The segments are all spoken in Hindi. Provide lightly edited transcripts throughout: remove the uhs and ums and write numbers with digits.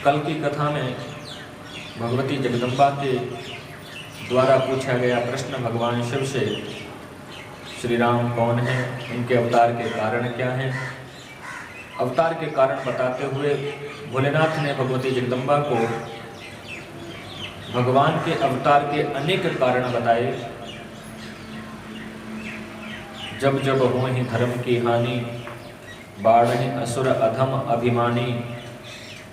कल की कथा में भगवती जगदम्बा के द्वारा पूछा गया प्रश्न भगवान शिव से, श्री राम कौन हैं, उनके अवतार के कारण क्या हैं। अवतार के कारण बताते हुए भोलेनाथ ने भगवती जगदम्बा को भगवान के अवतार के अनेक कारण बताए। जब जब हो ही धर्म की हानि, बाढ़ असुर अधम अभिमानी,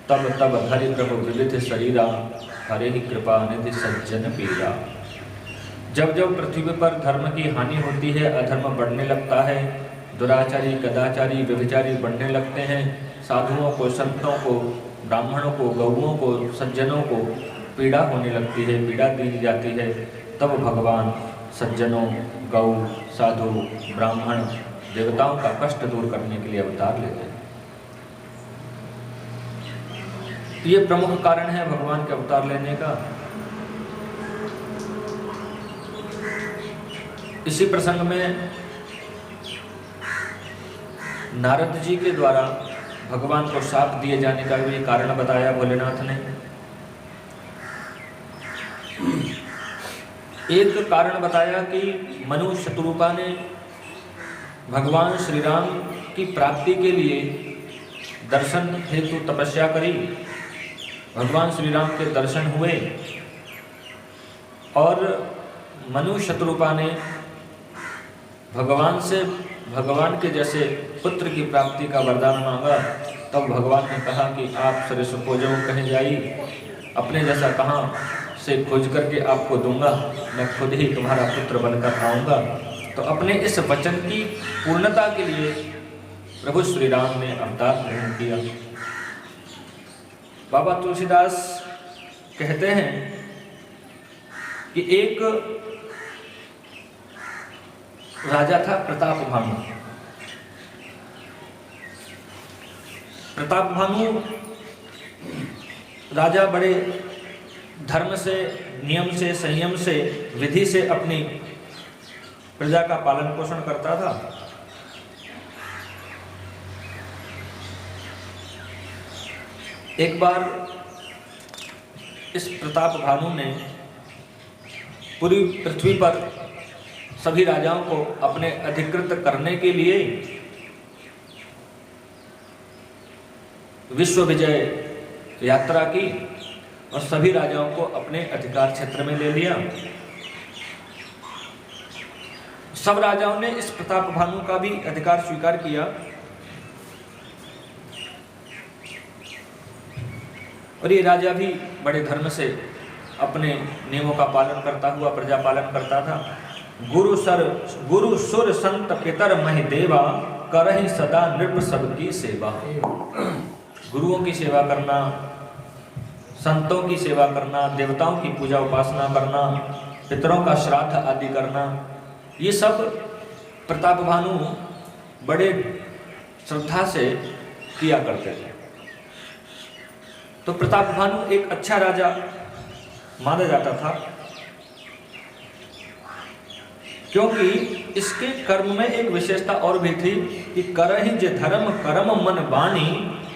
तब तब धरि प्रभु विविध शरीरा, हरे ही कृपा निधि सज्जन पीरा। जब जब पृथ्वी पर धर्म की हानि होती है, अधर्म बढ़ने लगता है, दुराचारी कदाचारी व्यभिचारी बढ़ने लगते हैं, साधुओं को, संतों को, ब्राह्मणों को, गौओं को, सज्जनों को पीड़ा होने लगती है, पीड़ा दी जाती है, तब भगवान सज्जनों, गौ, साधु, ब्राह्मण, देवताओं का कष्ट दूर करने के लिए अवतार लेते हैं। ये प्रमुख कारण है भगवान के अवतार लेने का। इसी प्रसंग में नारद जी के द्वारा भगवान को शाप दिए जाने का भी कारण बताया भोलेनाथ ने। एक कारण बताया कि मनु शतरूपा ने भगवान श्री राम की प्राप्ति के लिए दर्शन हेतु तपस्या करी। भगवान श्री राम के दर्शन हुए और मनु शतरूपा ने भगवान से भगवान के जैसे पुत्र की प्राप्ति का वरदान मांगा। तब भगवान ने कहा कि आप सरस्वती कहे जाइए, अपने जैसा कहाँ से खोज करके आपको दूंगा, मैं खुद ही तुम्हारा पुत्र बनकर आऊँगा। तो अपने इस वचन की पूर्णता के लिए प्रभु श्री राम ने अवतार ग्रहण किया। बाबा तुलसीदास कहते हैं कि एक राजा था प्रताप भानु। प्रताप भानु राजा बड़े धर्म से, नियम से, संयम से, विधि से अपनी प्रजा का पालन पोषण करता था। एक बार इस प्रताप भानु ने पूरी पृथ्वी पर सभी राजाओं को अपने अधिकृत करने के लिए विश्व विजय यात्रा की और सभी राजाओं को अपने अधिकार क्षेत्र में ले लिया। सब राजाओं ने इस प्रताप भानु का भी अधिकार स्वीकार किया और ये राजा भी बड़े धर्म से अपने नियमों का पालन करता हुआ प्रजा पालन करता था। गुरु सुर संत पितर महि देवा, करहि सदा नृप सबकी सेवा। गुरुओं की सेवा करना, संतों की सेवा करना, देवताओं की पूजा उपासना करना, पितरों का श्राद्ध आदि करना, ये सब प्रताप भानु बड़े श्रद्धा से किया करते थे। तो प्रताप भानु एक अच्छा राजा माना जाता था, क्योंकि इसके कर्म में एक विशेषता और भी थी कि करहि जे धर्म कर्म मन बानी,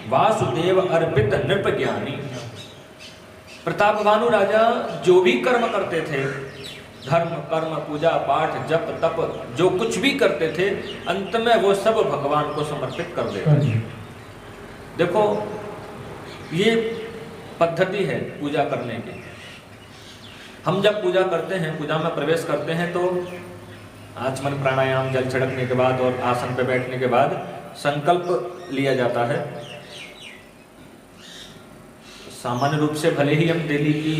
वासुदेव अर्पित नृप ज्ञानी। प्रताप भानु राजा जो भी कर्म करते थे, धर्म कर्म पूजा पाठ जप तप जो कुछ भी करते थे, अंत में वो सब भगवान को समर्पित कर देते थे। देखो ये पद्धति है पूजा करने की। हम जब पूजा करते हैं, पूजा में प्रवेश करते हैं, तो आचमन प्राणायाम जल छिड़कने के बाद और आसन पर बैठने के बाद संकल्प लिया जाता है। सामान्य रूप से भले ही हम डेली की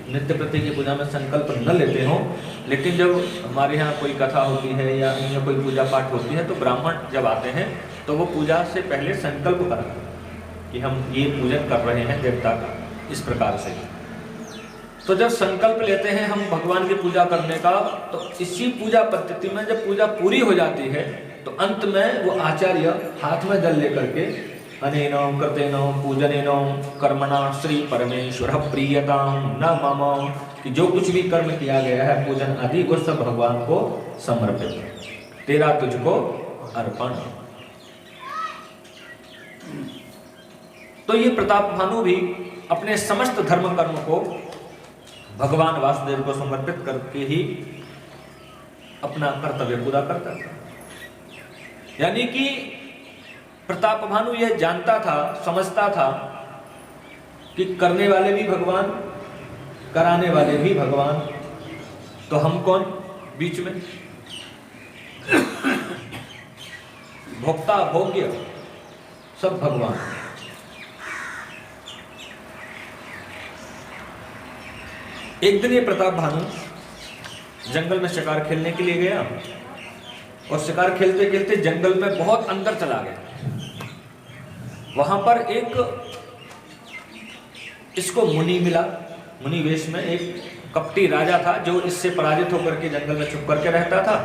नित्य प्रति की पूजा में संकल्प न लेते हों, लेकिन जब हमारे यहाँ कोई कथा होती है या अन्य कोई पूजा पाठ होती है, तो ब्राह्मण जब आते हैं तो वो पूजा से पहले संकल्प करते हैं कि हम ये पूजन कर रहे हैं देवता का, इस प्रकार से। तो जब संकल्प लेते हैं हम भगवान की पूजा करने का, तो इसी पूजा पद्धति में जब पूजा पूरी हो जाती है, तो अंत में वो आचार्य हाथ में जल लेकर के अनेनो कृतेनो पूजनेनो कर्मणा श्री परमेश्वर प्रियताम न मम, कि जो कुछ भी कर्म किया गया है पूजन आदि, वो सब भगवान को समर्पित है, तेरा तुझको अर्पण। तो ये प्रताप भानु भी अपने समस्त धर्म कर्म को भगवान वासुदेव को समर्पित करके ही अपना कर्तव्य पूरा करता था। यानी कि प्रताप भानु यह जानता था, समझता था कि करने वाले भी भगवान, कराने वाले भी भगवान, तो हम कौन बीच में? भोक्ता भोग्य सब भगवान। एक दिन ये प्रताप भानु जंगल में शिकार खेलने के लिए गया और शिकार खेलते खेलते जंगल में बहुत अंदर चला गया। वहां पर एक इसको मुनि मिला, मुनि वेश में एक कपटी राजा था जो इससे पराजित होकर के जंगल में छुप करके रहता था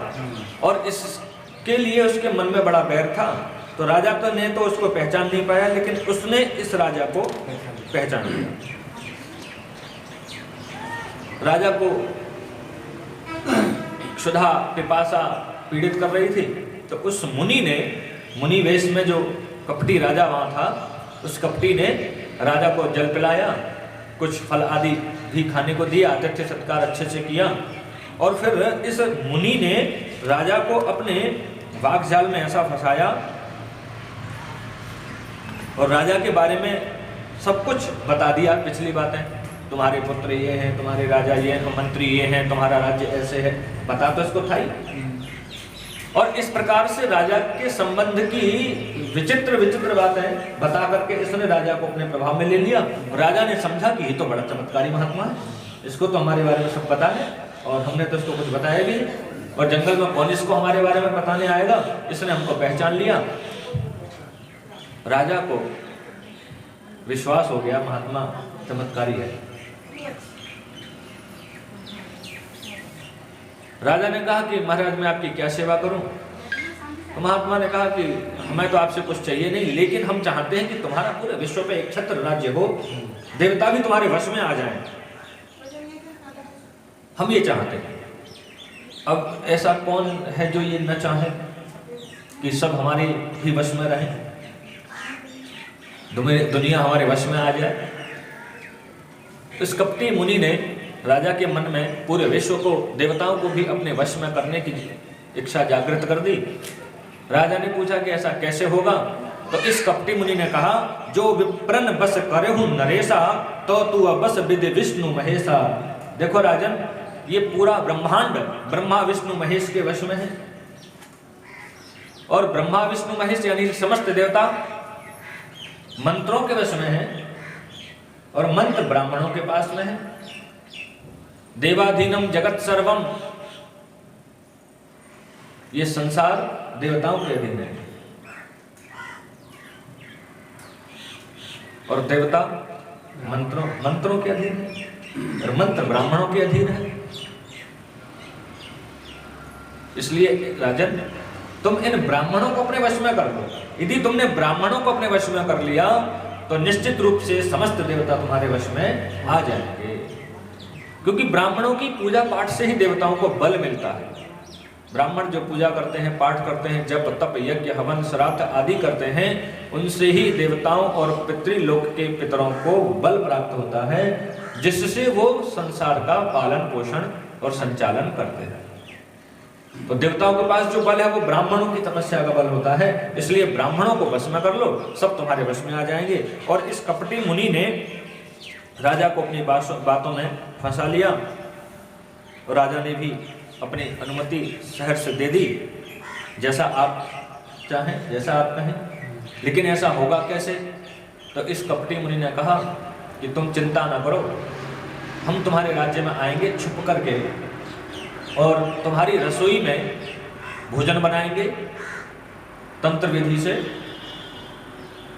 और इसके लिए उसके मन में बड़ा बैर था। तो राजा तो ने तो उसको पहचान नहीं पाया, लेकिन उसने इस राजा को पहचान लिया। राजा को क्षुधा पिपासा पीड़ित कर रही थी, तो उस मुनि ने, मुनि वेश में जो कपटी राजा वहां था, उस कपटी ने राजा को जल पिलाया, कुछ फल आदि भी खाने को दिया, आतिथ्य सत्कार अच्छे से किया। और फिर इस मुनि ने राजा को अपने वाकजाल में ऐसा फंसाया और राजा के बारे में सब कुछ बता दिया, पिछली बातें, तुम्हारे पुत्र ये हैं, तुम्हारे राजा ये हैं, मंत्री ये हैं, तुम्हारा राज्य ऐसे है, बता तो इसको था ही। और इस प्रकार से राजा के संबंध की विचित्र विचित्र बातें बता करके इसने राजा को अपने प्रभाव में ले लिया। राजा ने समझा कि ये तो बड़ा चमत्कारी महात्मा है, इसको तो हमारे बारे में सब पता है और हमने तो इसको कुछ बताया भी नहीं, और जंगल में कौन इसको हमारे बारे में बताने आएगा, इसने हमको पहचान लिया। राजा को विश्वास हो गया महात्मा चमत्कारी है। राजा ने कहा कि महाराज मैं आपकी क्या सेवा करूं? तो महात्मा ने कहा कि हमें तो आपसे कुछ चाहिए नहीं, लेकिन हम चाहते हैं कि तुम्हारा पूरे विश्व पे एक छत्र राज्य हो, देवता भी तुम्हारे वश में आ जाएं, हम ये चाहते हैं। अब ऐसा कौन है जो ये न चाहे कि सब हमारे ही वश में रहें, दुनिया हमारे वश में आ जाए? इस कपटी मुनि ने राजा के मन में पूरे विश्व को, देवताओं को भी अपने वश में करने की इच्छा जागृत कर दी। राजा ने पूछा कि ऐसा कैसे होगा? तो इस कपटी मुनि ने कहा, जो विप्रन बस करहु नरेशा, तो तू बस विधि विष्णु महेशा। देखो राजन, ये पूरा ब्रह्मांड ब्रह्मा विष्णु महेश के वश में है, और ब्रह्मा विष्णु महेश यानी समस्त देवता मंत्रों के वश में है, और मंत्र ब्राह्मणों के पास में है। देवाधीनम जगत सर्वम, ये संसार देवताओं के अधीन है, और देवता मंत्रों के अधीन है, और मंत्र ब्राह्मणों के अधीन है। इसलिए राजन, तुम इन ब्राह्मणों को अपने वश में कर लो। यदि तुमने ब्राह्मणों को अपने वश में कर लिया तो निश्चित रूप से समस्त देवता तुम्हारे वश में आ जाएंगे, क्योंकि ब्राह्मणों की पूजा पाठ से ही देवताओं को बल मिलता है। ब्राह्मण जो पूजा करते हैं, पाठ करते हैं, जप तप यज्ञ हवन श्राद्ध आदि करते हैं, उनसे ही देवताओं और पितृलोक के पितरों को बल प्राप्त होता है, जिससे वो संसार का पालन पोषण और संचालन करते हैं। तो देवताओं के पास जो बल है वो ब्राह्मणों की तपस्या का बल होता है। इसलिए ब्राह्मणों को वश में कर लो, सब तुम्हारे वश में आ जाएंगे। और इस कपटी मुनि ने राजा को अपनी बातों में फंसा लिया, और राजा ने भी अपनी अनुमति शहर से दे दी, जैसा आप चाहें, जैसा आप कहें। लेकिन ऐसा होगा कैसे? तो इस कपटी मुनि ने कहा कि तुम चिंता ना करो, हम तुम्हारे राज्य में आएंगे छुप करके, और तुम्हारी रसोई में भोजन बनाएंगे तंत्र विधि से,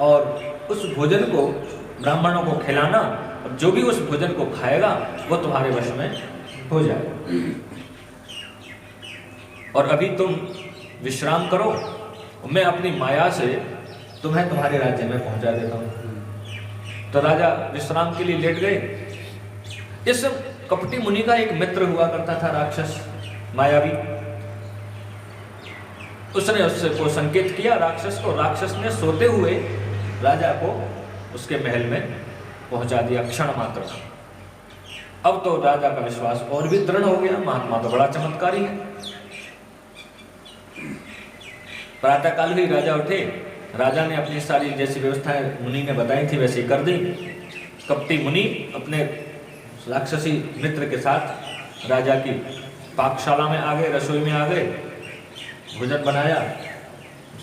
और उस भोजन को ब्राह्मणों को खिलाना, और जो भी उस भोजन को खाएगा वो तुम्हारे वश में हो जाएगा। और अभी तुम विश्राम करो, मैं अपनी माया से तुम्हें तुम्हारे राज्य में पहुंचा देता हूं। तो राजा विश्राम के लिए लेट गए। इस कपटी मुनि का एक मित्र हुआ करता था, राक्षस मायावी। उसने उससे को संकेत किया राक्षस को। राक्षस ने सोते हुए राजा को उसके महल में पहुंचा दिया क्षण मात्र। अब तो राजा का विश्वास और भी दृढ़ हो गया, महात्मा तो बड़ा चमत्कारी है। प्रातः काल ही राजा उठे, राजा ने अपनी सारी जैसी व्यवस्थाएं मुनि ने बताई थी वैसी कर दी। कपटी मुनि अपने राक्षसी मित्र के साथ राजा की पाकशाला में आ गए, रसोई में आ गए, भोजन बनाया,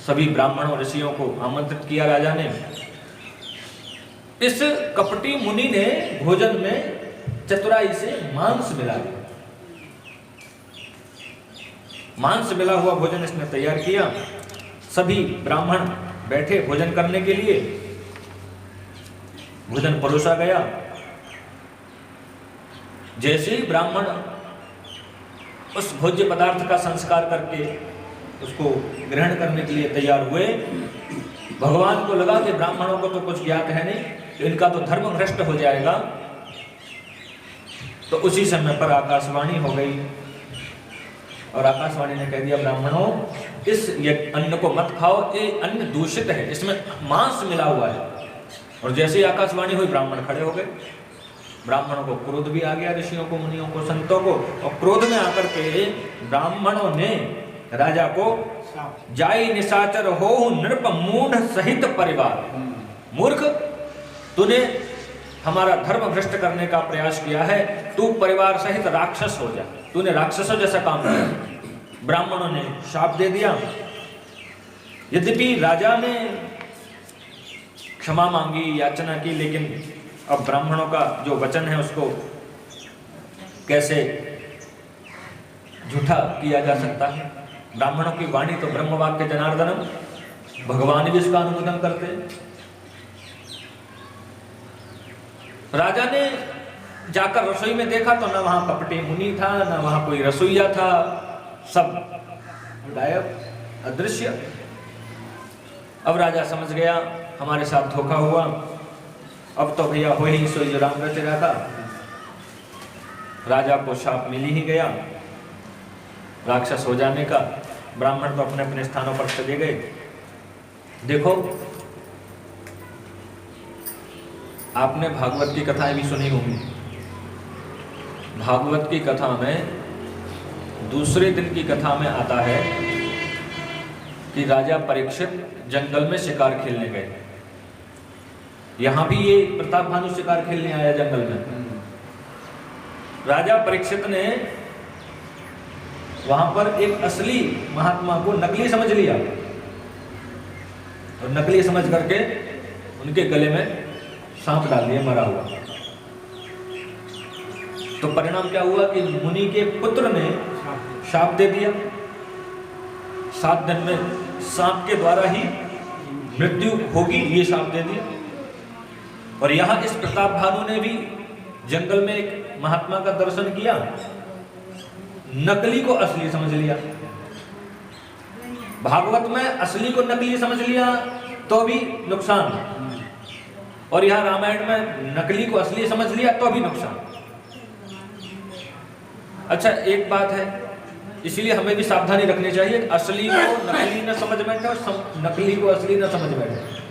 सभी ब्राह्मणों ऋषियों को आमंत्रित किया राजा ने। इस कपटी मुनि ने भोजन में चतुराई से मांस मिला दिया। मांस मिला हुआ भोजन इसने तैयार किया। सभी ब्राह्मण बैठे भोजन करने के लिए, भोजन परोसा गया। जैसे ही ब्राह्मण उस भोज्य पदार्थ का संस्कार करके उसको ग्रहण करने के लिए तैयार हुए, भगवान को लगा कि ब्राह्मणों को तो कुछ ज्ञात है नहीं, तो इनका तो धर्म भ्रष्ट हो जाएगा। तो उसी समय पर आकाशवाणी हो गई और आकाशवाणी ने कह दिया, ब्राह्मणों इस अन्न को मत खाओ, ये अन्न दूषित है, इसमें मांस मिला हुआ है। और जैसे ही आकाशवाणी हुई ब्राह्मण खड़े हो गए। ब्राह्मणों को क्रोध भी आ गया, ऋषियों को, मुनियों को, संतों को, और क्रोध में आकर के ब्राह्मणों ने राजा को जाई निशाचर हो नृप मूढ़ सहित परिवार, मूर्ख तूने हमारा धर्म भ्रष्ट करने का प्रयास किया है, तू परिवार सहित राक्षस हो जा, तूने राक्षसों जैसा काम किया। ब्राह्मणों ने शाप दे दिया। यद्यपि राजा ने क्षमा मांगी, याचना की, लेकिन अब ब्राह्मणों का जो वचन है उसको कैसे झूठा किया जा सकता है। ब्राह्मणों की वाणी तो ब्रह्म वाक्य जनार्दनम, भगवान भी इसका अनुमोदन करते। राजा ने जाकर रसोई में देखा तो न वहां कपटी मुनि था, न वहां कोई रसोईया था, सब गायब, अदृश्य। अब राजा समझ गया हमारे साथ धोखा हुआ, अब तो भैया हो ही सोई जो राम रच रहा था। राजा को शाप मिल ही गया राक्षस हो जाने का। ब्राह्मण तो अपने अपने स्थानों पर चले गए। देखो, आपने भागवत की कथाएं भी सुनी होंगी। भागवत की कथा में दूसरे दिन की कथा में आता है कि राजा परीक्षित जंगल में शिकार खेलने गए। यहां भी ये प्रताप भानु शिकार खेलने आया जंगल में। राजा परीक्षित ने वहां पर एक असली महात्मा को नकली समझ लिया और नकली समझ करके उनके गले में सांप डाल दिया मरा हुआ। तो परिणाम क्या हुआ कि मुनि के पुत्र ने शाप दे दिया, 7 दिन में सांप के द्वारा ही मृत्यु होगी, ये शाप दे दिया। और यहां इस प्रताप भानु ने भी जंगल में एक महात्मा का दर्शन किया, नकली को असली समझ लिया। भागवत में असली को नकली समझ लिया तो भी नुकसान, और यहां रामायण में नकली को असली समझ लिया तो भी नुकसान। अच्छा, एक बात है, इसलिए हमें भी सावधानी रखनी चाहिए, असली को नकली न समझ बैठे और नकली को असली न समझ बैठे।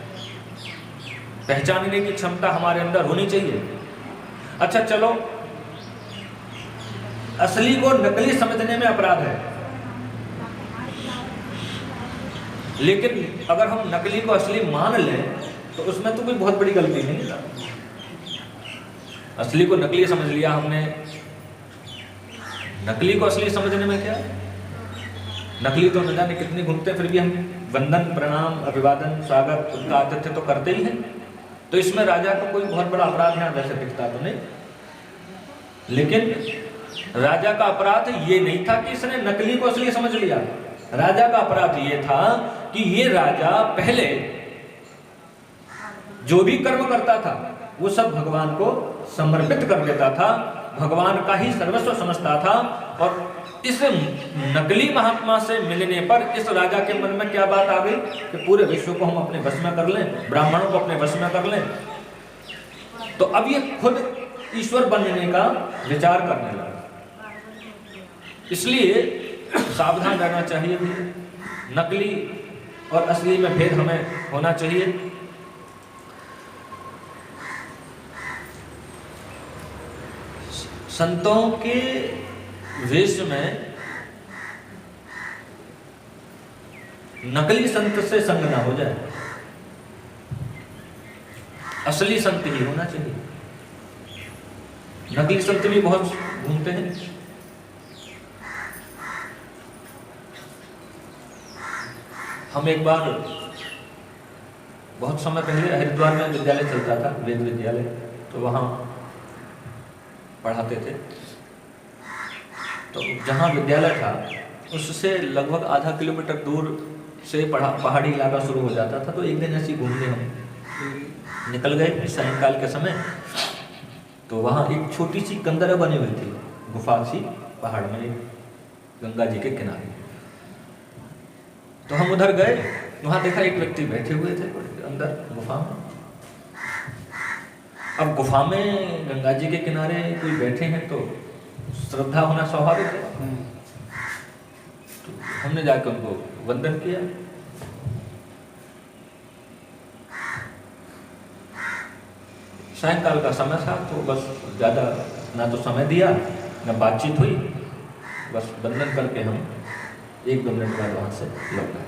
पहचानने की क्षमता हमारे अंदर होनी चाहिए। अच्छा चलो, असली को नकली समझने में अपराध है, लेकिन अगर हम नकली को असली मान लें तो उसमें तो कोई बहुत बड़ी गलती नहीं है। असली को नकली समझ लिया हमने, नकली को असली समझने में क्या, नकली तो न जाने कितनी घूमते, फिर भी हम वंदन, प्रणाम, अभिवादन, स्वागत, उनका आतिथ्य तो करते ही हैं। तो इसमें राजा को कोई बहुत बड़ा अपराध यहाँ वैसे दिखता तो नहीं, लेकिन राजा का अपराध ये नहीं था कि इसने नकली को असली समझ लिया। राजा का अपराध ये था कि ये राजा पहले जो भी कर्म करता था वो सब भगवान को समर्पित कर देता था, भगवान का ही सर्वस्व समझता था। और इस नकली महात्मा से मिलने पर इस राजा के मन में क्या बात आ गई कि पूरे विश्व को हम अपने वश में कर लें, ब्राह्मणों को अपने वश में कर लें। तो अब ये खुद ईश्वर बनने का विचार करने लगा। इसलिए सावधान रहना चाहिए, नकली और असली में भेद हमें होना चाहिए। संतों के वेश में नकली संत से संग ना हो जाए, असली संत ही होना चाहिए। नकली संत भी बहुत घूमते हैं। हम एक बार बहुत समय पहले हरिद्वार में विद्यालय चलता था, वेद विद्यालय, तो वहाँ पढ़ाते थे। तो जहाँ विद्यालय था उससे लगभग आधा किलोमीटर दूर से पहाड़ी इलाका शुरू हो जाता था। तो एक दिन ऐसे घूमने हम निकल गए सायंकाल के समय। तो वहाँ एक छोटी सी कंदरा बनी हुई थी, गुफा सी पहाड़ में, गंगा जी के किनारे। तो हम उधर गए, वहाँ देखा एक व्यक्ति बैठे हुए थे अंदर गुफा में। अब गुफा में गंगा जी के किनारे कोई बैठे हैं तो श्रद्धा होना स्वाभाविक है। तो हमने जाकर उनको वंदन किया। सायंकाल का समय था, तो बस ज़्यादा ना तो समय दिया ना बातचीत हुई, बस वंदन करके हम 1-2 मिनट बाद वहाँ से लौट गए।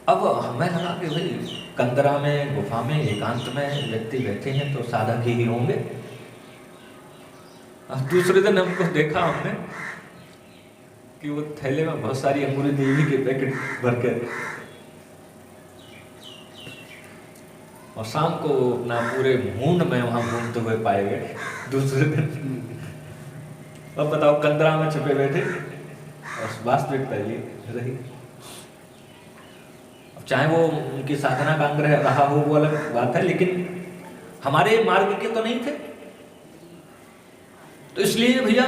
अब हमें लगा कि भाई कंदरा में, गुफा में, एकांत में व्यक्ति बैठे हैं तो साधक ही होंगे। अब दूसरे दिन हमको देखा हमने कि वो थैले में बहुत सारी अंगूरी देवी के पैकेट भर के, और शाम को अपना पूरे मूंड में वहां घूमते हुए पाए गए दूसरे दिन। अब बताओ, कंदरा में छुपे बैठे और वास्तविक पहली रही। चाहे वो उनकी साधना का अंग रहा हो वो अलग बात है, लेकिन हमारे मार्ग के तो नहीं थे। तो इसलिए भैया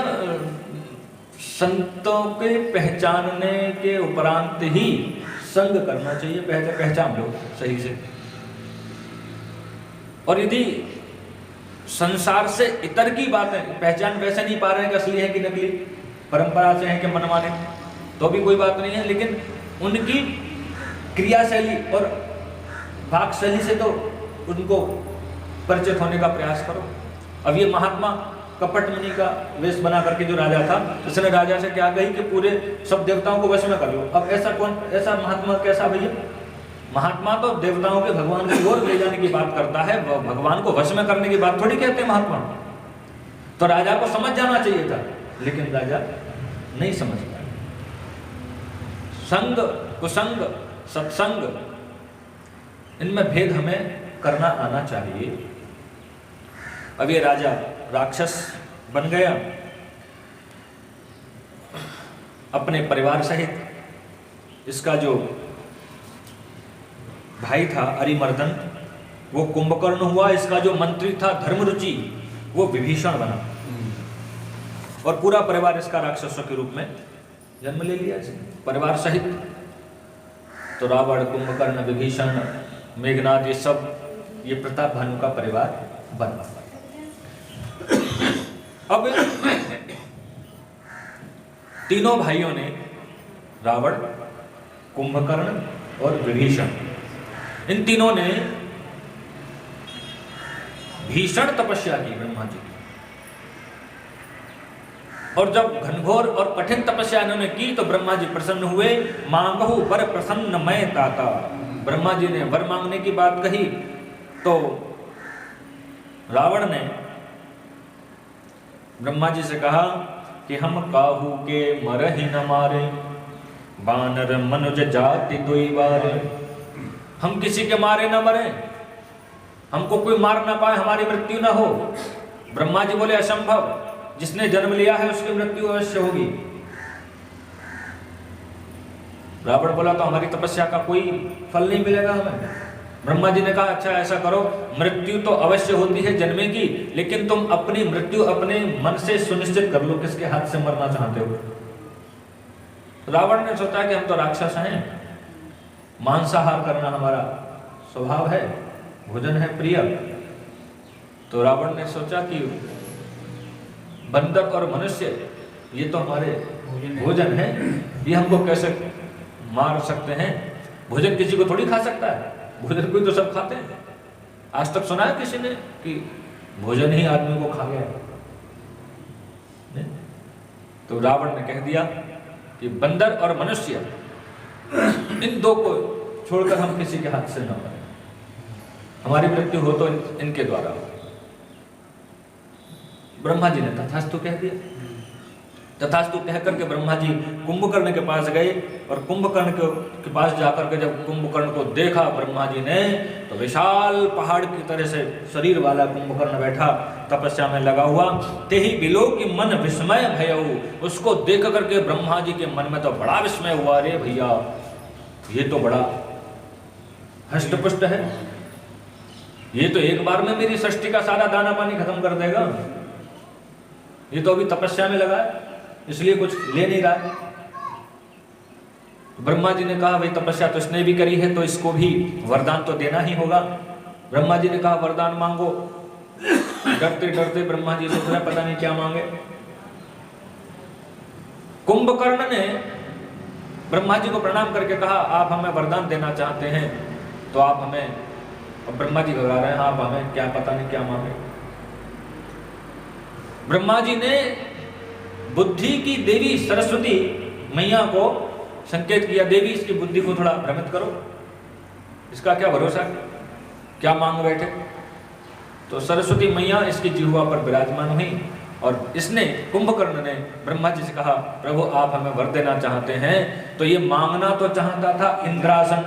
संतों के पहचानने के उपरांत ही संग करना चाहिए। पहले पहचान लो सही से। और यदि संसार से इतर की बात है, पहचान वैसे नहीं पा रहे हैं कि असली है कि नकली, परंपरा से है कि मनमाने, तो भी कोई बात नहीं है, लेकिन उनकी क्रियाशैली और वाक्शैली से तो उनको परिचित होने का प्रयास करो। अब ये महात्मा कपट मुनि का वेश बना करके जो राजा था, उसने राजा से क्या कही कि पूरे सब देवताओं को वश में कर लो। अब ऐसा महात्मा कैसा भैया? महात्मा तो देवताओं के भगवान की ओर ले जाने की बात करता है, भगवान को वश में करने की बात थोड़ी कहते हैं महात्मा। तो राजा को समझ जाना चाहिए था, लेकिन राजा नहीं समझ पाया। संग, कुसंग, सत्संग, इनमें भेद हमें करना आना चाहिए। अब ये राजा राक्षस बन गया, अपने परिवार सहित। इसका जो भाई था अरिमर्दन, वो कुंभकर्ण हुआ। इसका जो मंत्री था धर्मरुचि, वो विभीषण बना, और पूरा परिवार इसका राक्षसों के रूप में जन्म ले लिया इसने परिवार सहित। तो रावण, कुंभकर्ण, विभीषण, मेघनाद, ये सब ये प्रताप भानु का परिवार बना। अब तीनों भाइयों ने, रावण, कुंभकर्ण और विभीषण, इन तीनों ने भीषण तपस्या की ब्रह्मा जी की। और जब घनघोर और कठिन तपस्या इन्होंने की तो ब्रह्मा जी प्रसन्न हुए। मांगहु वर प्रसन्न मैं ताता, ब्रह्मा जी ने वर मांगने की बात कही तो रावण ने ब्रह्मा जी से कहा कि हम काहू के मरहि न मारे, बानर मनुज जाति दुई बारे। हम किसी के मारे न मरे, हमको कोई मार ना पाए, हमारी मृत्यु ना हो। ब्रह्मा जी बोले असंभव, जिसने जन्म लिया है उसकी मृत्यु अवश्य होगी। रावण बोला तो हमारी तपस्या का कोई फल नहीं मिलेगा हमें। ब्रह्मा जी ने कहा अच्छा ऐसा करो, मृत्यु तो अवश्य होती है जन्मे की, लेकिन तुम अपनी मृत्यु अपने मन से सुनिश्चित कर लो, किसके हाथ से मरना चाहते हो। रावण ने सोचा कि हम तो राक्षस हैं, मांसाहार करना हमारा स्वभाव है, भोजन है प्रिय। तो रावण ने सोचा कि बंदक और मनुष्य ये तो हमारे भोजन है, ये हमको कैसे मार सकते हैं। भोजन किसी को थोड़ी खा सकता है, भोजन कोई तो सब खाते हैं। आज तक सुना है किसी ने कि भोजन ही आदमी को खा गया? नहीं? तो रावण ने कह दिया कि बंदर और मनुष्य इन दो को छोड़कर हम किसी के हाथ से न मरें, हमारी मृत्यु हो तो इनके द्वारा हो। ब्रह्मा जी ने तथास्तु कह दिया। तथास्तु कह करके ब्रह्मा जी कुंभकर्ण के पास गए और कुंभकर्ण के पास जाकर के जब कुंभकर्ण को देखा ब्रह्मा जी ने, तो विशाल पहाड़ की तरह से शरीर वाला कुंभकर्ण बैठा तपस्या में लगा हुआ। तेहि बिलो की मन विस्मय भयऊ, उसको देख करके ब्रह्मा जी के मन में तो बड़ा विस्मय हुआ। अरे भैया, ये तो बड़ा हष्टपुष्ट है, ये तो एक बार में मेरी सृष्टि का सारा दाना पानी खत्म कर देगा। ये तो अभी तपस्या में लगा है, इसलिए कुछ ले नहीं रहा। ब्रह्मा जी ने कहा भाई तपस्या तो इसने भी करी है, तो इसको भी वरदान तो देना ही होगा। ब्रह्मा जी ने कहा वरदान मांगो। डरते डरते ब्रह्मा जी सोच रहे पता नहीं क्या मांगे। कुंभकर्ण ने ब्रह्मा जी को प्रणाम करके कहा आप हमें वरदान देना चाहते हैं तो आप हमें, और ब्रह्मा जी घबरा रहे हैं, आप हमें क्या पता नहीं क्या मांगे। ब्रह्मा जी ने बुद्धि की देवी सरस्वती मैया को संकेत किया, देवी इसकी बुद्धि को थोड़ा भ्रमित करो, इसका क्या भरोसा, क्या मांग बैठे। तो सरस्वती मैया इसकी जिह्वा पर विराजमान हुई और इसने, कुंभकर्ण ने ब्रह्मा जी से कहा प्रभु आप हमें वर देना चाहते हैं। तो ये मांगना तो चाहता था इंद्रासन,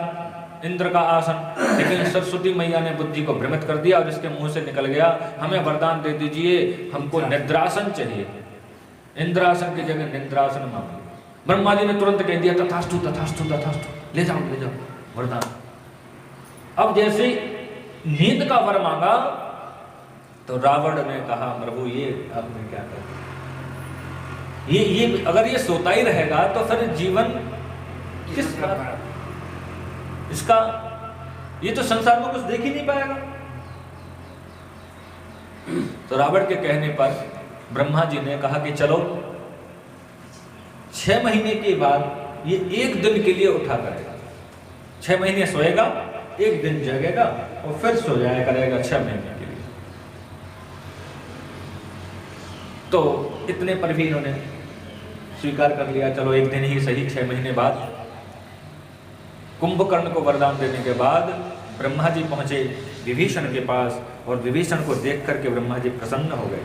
इंद्र का आसन, लेकिन सरस्वती मैया ने बुद्धि को भ्रमित कर दिया और इसके मुंह से निकल गया हमें वरदान दे दीजिए, हमको निद्रासन चाहिए। इंद्रासन की जगह निद्रासन मांगे। ब्रह्मा जी ने तुरंत कह दिया तथास्तु तथास्तु तथास्तु, ले जाओ वरदान। अब जैसे नींद का वर मांगा तो रावण ने कहा प्रभु ये आपने क्या कर, ये अगर ये सोता ही रहेगा तो फिर जीवन किस इसका, ये तो संसार में कुछ देख ही नहीं पाएगा। तो रावण के कहने पर ब्रह्मा जी ने कहा कि चलो 6 महीने के बाद ये एक दिन के लिए उठा करेगा, 6 महीने सोएगा, एक दिन जगेगा और फिर सो जाया करेगा 6 महीने के लिए। तो इतने पर भी इन्होंने स्वीकार कर लिया, चलो एक दिन ही सही। 6 महीने बाद कुंभकर्ण को वरदान देने के बाद ब्रह्मा जी पहुंचे विभीषण के पास और विभीषण को देख करके ब्रह्मा जी प्रसन्न हो गए।